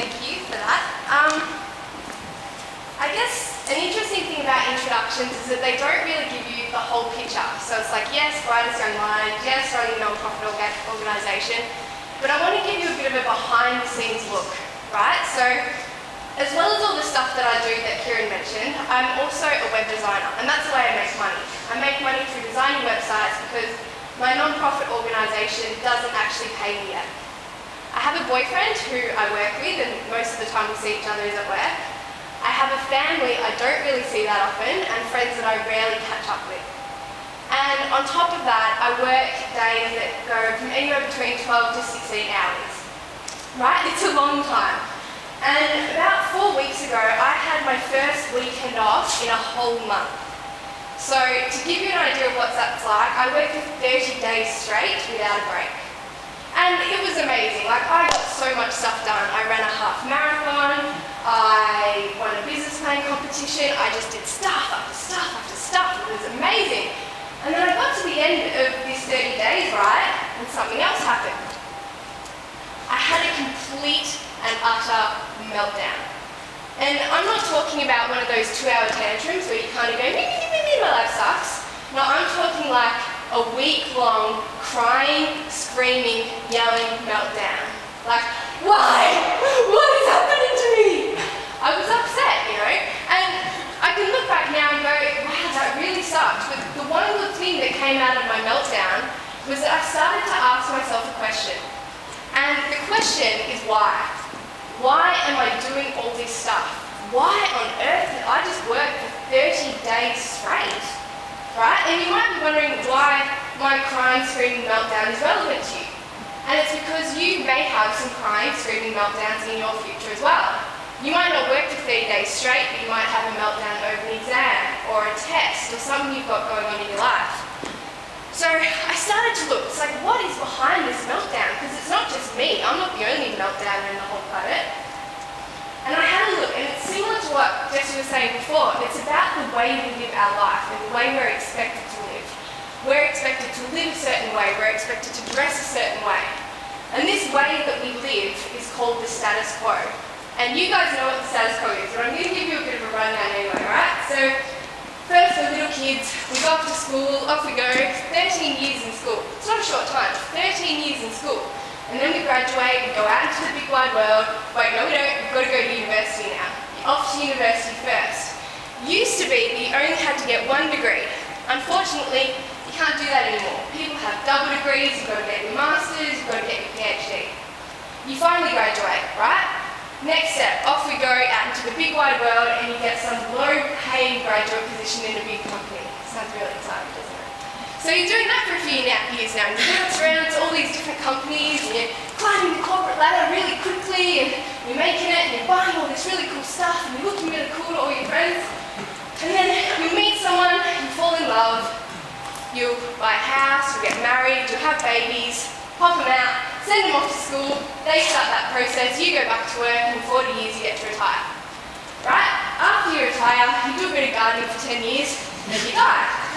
Thank you for that. I guess an interesting thing about introductions is that they don't really give you the whole picture. So it's like, yes, Brightest Young Minds, yes, running a non-profit organisation, but I want to give you a bit of a behind-the-scenes look, right? So, as well as all the stuff that I do that Kieran mentioned, I'm also a web designer, and that's the way I make money. I make money through designing websites because my non-profit organisation doesn't actually pay me yet. I have a boyfriend who I work with, and most of the time we see each other is at work. I have a family I don't really see that often, and friends that I rarely catch up with. And on top of that, I work days that go from anywhere between 12 to 16 hours. Right? It's a long time. And about 4 weeks ago, I had my first weekend off in a whole month. So to give you an idea of what that's like, I worked for 30 days straight without a break. And it was amazing. Like, I got so much stuff done. I ran a half marathon, I won a business plan competition, I just did stuff after stuff after stuff. It was amazing. And then I got to the end of this 30 days, right, and something else happened. I had a complete and utter meltdown. And I'm not talking about one of those 2-hour tantrums where you kind of go, my life sucks. No, I'm talking like a week-long crying, screaming, yelling meltdown. Like, why? What is happening to me? I was upset, you know? And I can look back now and go, wow, that really sucked. But the one good thing that came out of my meltdown was that I started to ask myself a question. And the question is why? Why am I doing all this stuff? Why on earth did I just work for 30 days straight? Right? And you might be wondering why my crying, screaming meltdown is relevant to you. And it's because you may have some crying, screaming meltdowns in your future as well. You might not work for 30 days straight, but you might have a meltdown over an exam or a test or something you've got going on in your life. So I started to look, it's like, what is behind this meltdown? Because it's not just me, I'm not the only meltdowner in the whole planet. And I had a look, and it's similar to what Jesse was saying before. It's about the way we live our life and the way we're expected to live. We're expected to live a certain way, we're expected to dress a certain way. And this way that we live is called the status quo. And you guys know what the status quo is, but I'm going to give you a bit of a rundown anyway, right? So, first we're little kids, we go off to school, off we go, 13 years in school. It's not a short time, 13 years in school. And then we graduate, we go out into the big wide world. Wait, no we don't, we've got to go to university now. Off to university first. Used to be that you only had to get 1 degree. Unfortunately, you can't do that anymore. People have double degrees, you've got to get your masters, you've got to get your PhD. You finally graduate, right? Next step, off we go out into the big wide world and you get some low-paying graduate position in a big company. Sounds really exciting, doesn't it? So you're doing that for a few years now. You bounce around to all these different companies and you're climbing the corporate ladder really quickly and you're making it and you're buying all this really cool stuff and you're looking really cool to all your friends. And then you meet someone, you fall in love, you buy a house, you get married, you have babies, pop them out, send them off to school, they start that process, you go back to work, and in 40 years you get to retire. Right? After you retire, you do a bit of gardening for 10 years, then you die.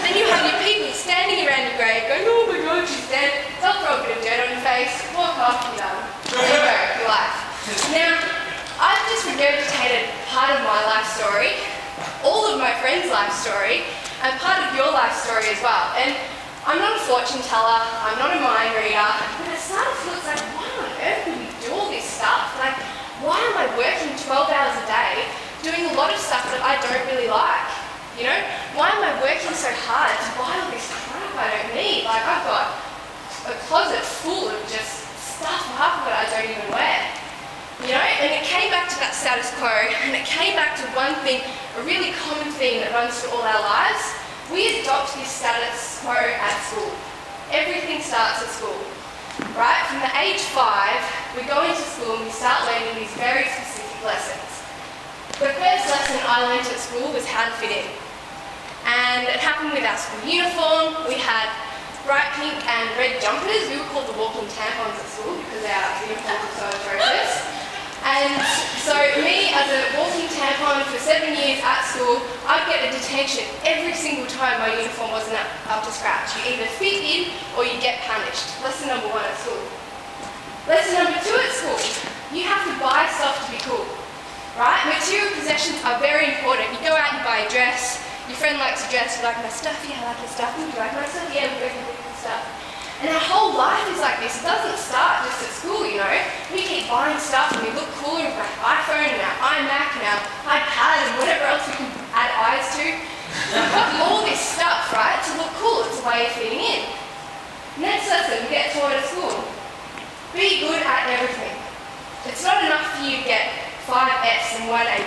Then you have your people standing around your grave going, oh my god, she's dead. They'll throw a bit of dirt on your face, walk off, you're done. There you go, your life. Now, I've just regurgitated part of my life story, all of my friends' life story, and part of your life story as well. And I'm not a fortune teller, I'm not a mind reader, but it started to look like, why on earth would we do all this stuff? Like, why am I working 12 hours a day, doing a lot of stuff that I don't really like? You know, why am I working so hard to buy all this crap I don't need? Like, I've got a closet full of just stuff, half of it I don't even wear. You know, and it came back to that status quo, and it came back to one thing, a really common theme that runs through all our lives. We adopt this status quo at school. Everything starts at school, right? From the age 5, we go into school and we start learning these very specific lessons. The first lesson I learned at school was how to fit in. And it happened with our school uniform. We had bright pink and red jumpers. We were called the walking tampons at school because our uniforms were so atrocious. And so me, as a walking tampon for 7 years at school, I'd get a detention every single time my uniform wasn't up to scratch. You either fit in or you get punished. Lesson number 1 at school. Lesson number 2 at school. You have to buy stuff to be cool, right? Material possessions are very important. You go out and buy a dress. Your friend likes a dress. You like my stuff? Yeah, I like your stuff. You like my stuff? Yeah, we both like your stuff. And our whole life is like this. It doesn't start just at school, you know. We keep buying stuff and we look cooler with our iPhone and our iMac and our iPad and whatever else we can add eyes to. We've got all this stuff, right, to look cool. It's a way of fitting in. Next lesson we get taught at school. Be good at everything. It's not enough for you to get 5 Fs and 1 A+.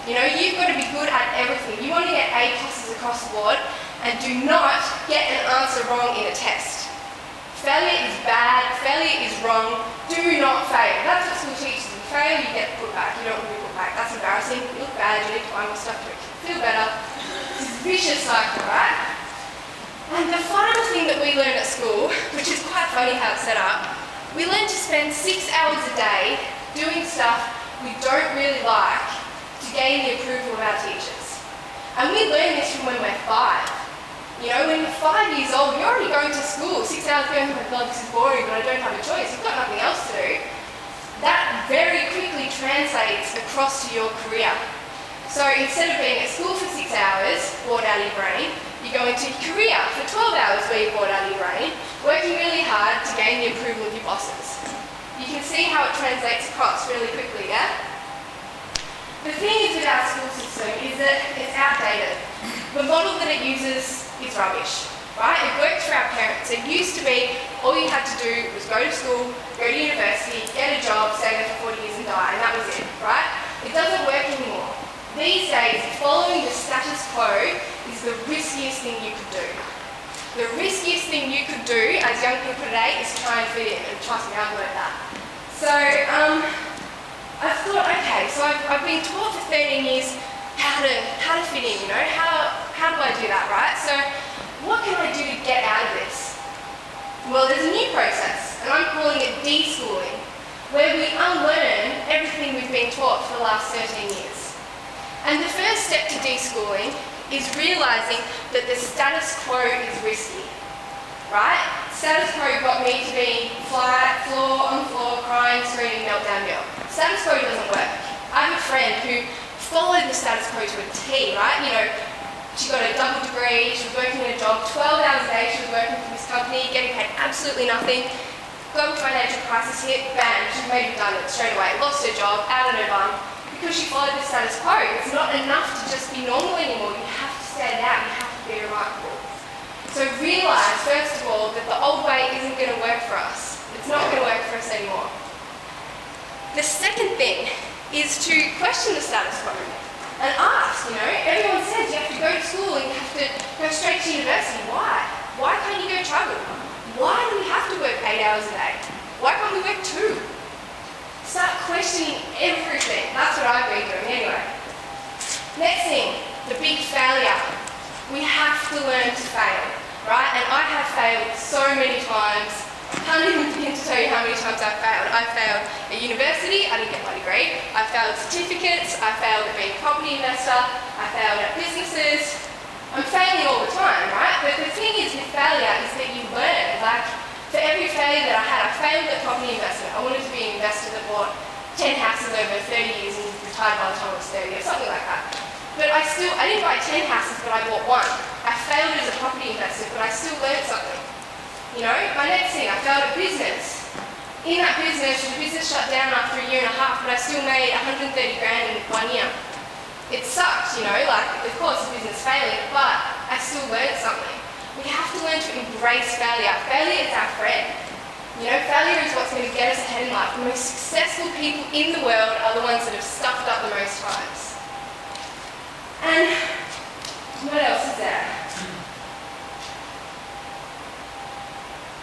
You know, you've got to be good at everything. You want to get A+ across the board and do not get an answer wrong in a test. Failure is bad, failure is wrong, do not fail. That's what school teaches you. Fail, you get put back. You don't want to be put back. That's embarrassing. You look bad, you need to buy more stuff to feel better. It's a vicious cycle, right? And the final thing that we learn at school, which is quite funny how it's set up, we learn to spend 6 hours a day doing stuff we don't really like to gain the approval of our teachers. And we learn this from when we're 5. You know, when you're 5 years old, you're already going to school. 6 hours going, oh my God, this is boring, but I don't have a choice. You've got nothing else to do. That very quickly translates across to your career. So instead of being at school for 6 hours, bored out of your brain, you go into your career for 12 hours where you're bored out of your brain, working really hard to gain the approval of your bosses. You can see how it translates across really quickly, yeah? The thing is with our school system is that it's outdated. The model that it uses is rubbish, right? It worked for our parents. It used to be all you had to do was go to school, go to university, get a job, stay there for 40 years and die, and that was it, right? It doesn't work anymore. These days, following the status quo is the riskiest thing you could do. The riskiest thing you could do as young people today is try and fit in, and trust me, I've learned that. So, I thought, okay, so I've been taught for 13 years how to fit in, you know, how do I do that, right? So, what can I do to get out of this? Well, there's a new process, and I'm calling it de-schooling, where we unlearn everything we've been taught for the last 13 years. And the first step to de-schooling is realising that the status quo is risky, right? Status quo got me to be flat, on the floor, crying, screaming, meltdown girl. Status quo doesn't work. I have a friend who followed the status quo to a T, right? You know, she got a double degree, she was working in a job 12 hours a day, she was working for this company, getting paid absolutely nothing. Global financial crisis hit, bam, she was made redundant straight away, lost her job, out on her bum. Because she followed the status quo. It's not enough to just be normal anymore. You have to stand out. You have to be remarkable. So realise, first of all, that the old way isn't going to work for us. It's not going to work for us anymore. The second thing is to question the status quo and ask, you know, everyone says you have to go to school and you have to go straight to university. Why? Why can't you go travel? Why do we have to work 8 hours a day? Why can't we work 2? Start questioning everything. That's what I've been doing anyway. Next thing, the big failure. We have to learn to fail, right? And I have failed so many times. I can't even begin to tell you how many times I've failed. I failed at university, I didn't get my degree. I failed certificates, I failed at being a property investor, I failed at businesses. I'm failing all the time, right? But the thing is with failure is that you learn. Like, for every failure that I had, I failed at property investment. I wanted to be an investor that bought 10 houses over 30 years and retired by the time I was 30 or something like that. But I didn't buy 10 houses, but I bought 1. I failed as a property investor, but I still learned something. You know, my next thing, I failed at business. In that business, the business shut down after a year and a half, but I still made 130 grand in 1 year. It sucked, you know, like, of course the business failing, but I still learned something. We have to learn to embrace failure. Failure is our friend. You know, failure is what's going to get us ahead in life. The most successful people in the world are the ones that have stuffed up the most times. And what else is there?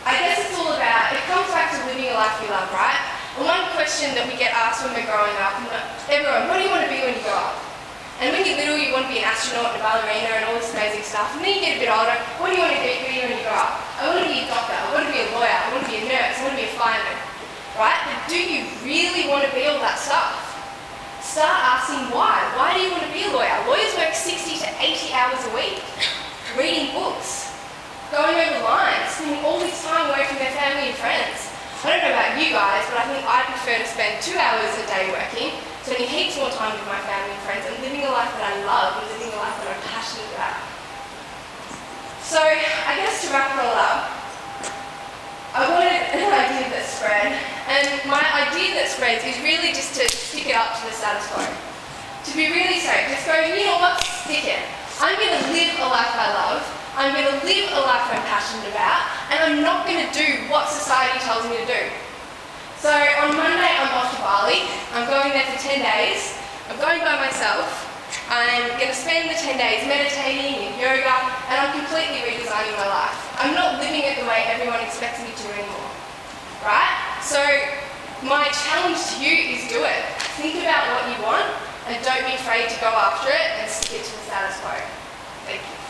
I guess it's all about, it comes back to living a life you love, right? And one question that we get asked when we're growing up, everyone, what do you want to be when you grow up? And when you're little, you want to be an astronaut and a ballerina and all this amazing stuff. And then you get a bit older, what do you want to be when you grow up? I want to be a doctor, I want to be a lawyer, I want to be a nurse, I want to be a fireman. Right? But do you really want to be all that stuff? Start asking why. Why do you want to be a lawyer? Lawyers work 60 to 80 hours a week, reading books, going over lines, spending all this time away from their family and friends. I don't know about about you guys, but I think I prefer to spend 2 hours a day working, spending heaps more time with my family and friends, and living a life that I love and living a life that I'm passionate about. So I guess to wrap it all up, I wanted an idea that spread, and my idea that spreads is really just to stick it up to the status quo. To be really straight, just go, you know what, stick it. I'm going to live a life I love, I'm going to live a life I'm passionate about, and I'm not going to do what society tells me to do. So on Monday I'm off to Bali, I'm going there for 10 days, I'm going by myself, I'm going to spend the 10 days meditating and yoga, and I'm completely redesigning my life. I'm not living it the way everyone expects me to anymore, right? So my challenge to you is do it. Think about what you want, and don't be afraid to go after it and stick it to the status quo. Thank you.